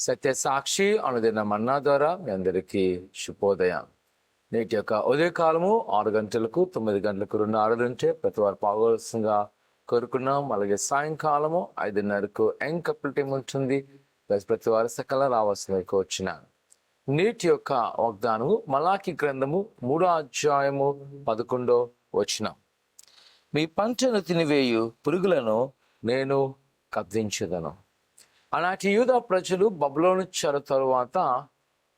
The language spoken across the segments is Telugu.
సత్య సాక్షి అనుదిన మన్నా ద్వారా మీ అందరికీ శుభోదయం. నేటి యొక్క ఉదయకాలము 6 గంటలకు 9 గంటలకు 2 ఆడుంటే ప్రతి వారు పాల్గొవలసిందిగా కోరుకున్నాం. అలాగే సాయంకాలము 5:30కు యంగ్ కపుల్ టీం ఉంటుంది. ప్రతి వారు సకల రావాల్సిందిగా కోరుచున్నాను. నేటి యొక్క వాగ్దానము మలాకి గ్రంథము 3వ అధ్యాయము 11వ వచనం. మీ పంటను తినివేయు పురుగులను నేను కబ్దించదను. ఆనాటి యూదా ప్రజలు బబులోను చెర తరువాత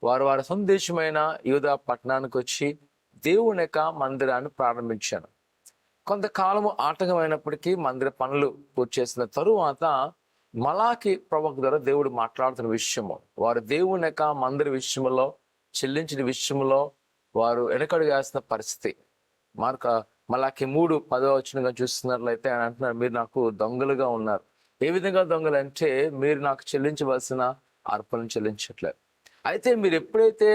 వారి సొంత దేశమైన యూదా పట్టణానికి వచ్చి దేవుని యొక్క మందిరాన్ని ప్రారంభించారు. కొంతకాలము ఆటంకమైనప్పటికీ మందిర పనులు పూర్తి చేసిన తరువాత మలాకి ప్రవక్త ద్వారా దేవుడు మాట్లాడుతున్న విషయము, వారు దేవుని యొక్క మందిర విషయంలో చెల్లించిన విషయంలో వారు వెనకడుగు వేస్తున్న పరిస్థితి. మలాకి 3:10 చూస్తున్నట్లయితే ఆయన అంటున్నారు, మీరు నాకు దొంగలుగా ఉన్నారు. ఏ విధంగా దొంగలు అంటే, మీరు నాకు చెల్లించవలసిన అర్పణను చెల్లించట్లేదు. అయితే మీరు ఎప్పుడైతే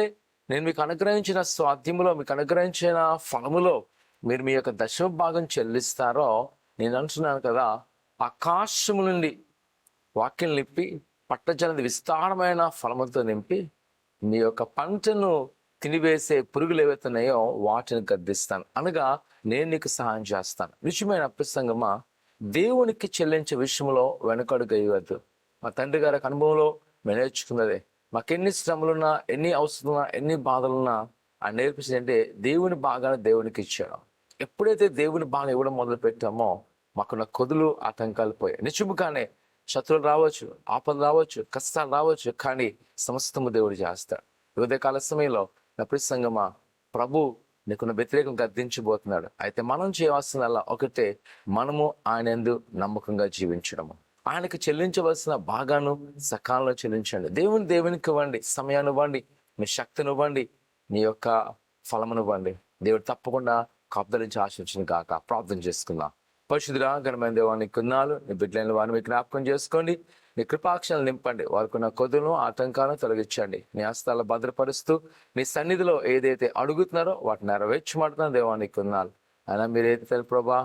నేను మీకు అనుగ్రహించిన స్వాధ్యములో, మీకు అనుగ్రహించిన ఫలములో మీరు మీ యొక్క దశమ భాగం చెల్లిస్తారో, నేను అంటున్నాను కదా, ఆకాశము నుండి వాక్యం నింపి పట్టజనది విస్తారమైన ఫలములతో నింపి మీ యొక్క పంటను తినివేసే పురుగులు ఏవైతున్నాయో వాటిని గద్దిస్తాను, అనగా నేను నీకు సహాయం చేస్తాను. నిజమైన ప్రసంగమా, దేవునికి చెల్లించే విషయంలో వెనకడుగు వేయవద్దు. మా తండ్రి గారికి అనుభవంలో మేము నేర్చుకున్నదే, మాకెన్ని శ్రమలున్నా, ఎన్ని అవసరమున్నా, ఎన్ని బాధలున్నా ఆయన నేర్పించిందంటే దేవుని భాగాన్ని దేవునికి ఇచ్చాడు. ఎప్పుడైతే దేవుని భాగం ఇవ్వడం మొదలు పెట్టామో మాకున్న కొదులు ఆటంకాలు పోయాయి. నిజముగానే శత్రువులు రావచ్చు, ఆపదలు రావచ్చు, కష్టాలు రావచ్చు, కానీ సమస్తము దేవుడు చేస్తాడు. ఉదయకాల సమయంలో నా ప్రసంగమా, ప్రభు నీకున్న వ్యతిరేకం గద్దించబోతున్నాడు. అయితే మనం చేయవలసిందల్లా ఒకటే, మనము ఆయన యందు నమ్మకంగా జీవించడము. ఆయనకు చెల్లించవలసిన భాగాన్ని సకాలంలో చెల్లించండి. దేవునికి ఇవ్వండి, సమయాన్ని ఇవ్వండి, మీ శక్తిని ఇవ్వండి, నీ యొక్క ఫలమును ఇవ్వండి. దేవుడు తప్పకుండా కాపుదలించి ఆశించిన కాక. ప్రార్థన చేసుకుందాం. పరిశుద్ధుడా ఘనమైన దేవా, నీ కొన్నాళ్ళు నీ బిడ్డలైన వారిని మీకు జ్ఞాపకం చేసుకోండి. నీ కృపాక్షలు నింపండి. వారికున్న కొదులను ఆటంకాలను తొలగించండి. నీ హస్తాలను భద్రపరుస్తూ నీ సన్నిధిలో ఏదైతే అడుగుతున్నారో వాటిని నెరవేర్చమంటున్నా దేవా, నీ కొన్నాళ్ళు. అయినా మీరు ఏదైతే ప్రభా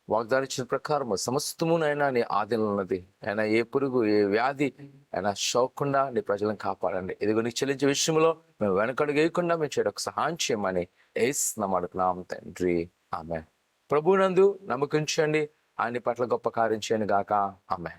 వాగ్దానం ఇచ్చిన ప్రకారము సమస్తమునైనా నీ ఆధీనంలో ఉన్నది. అయినా ఏ పురుగు, ఏ వ్యాధి అయినా సోకకుండా నీ ప్రజలను కాపాడండి. ఇదిగో నీకు చెల్లించే విషయంలో మేము వెనకడుగు వేయకుండా మేము చేయడానికి సహాయం చేయమని యేసునామమున అడుగుతున్నాం తండ్రి, ఆమేన్. ప్రభువునందు నమ్మకించండి, ఆయన పట్ల గొప్ప కార్యం చేయను గాక. ఆమేన్.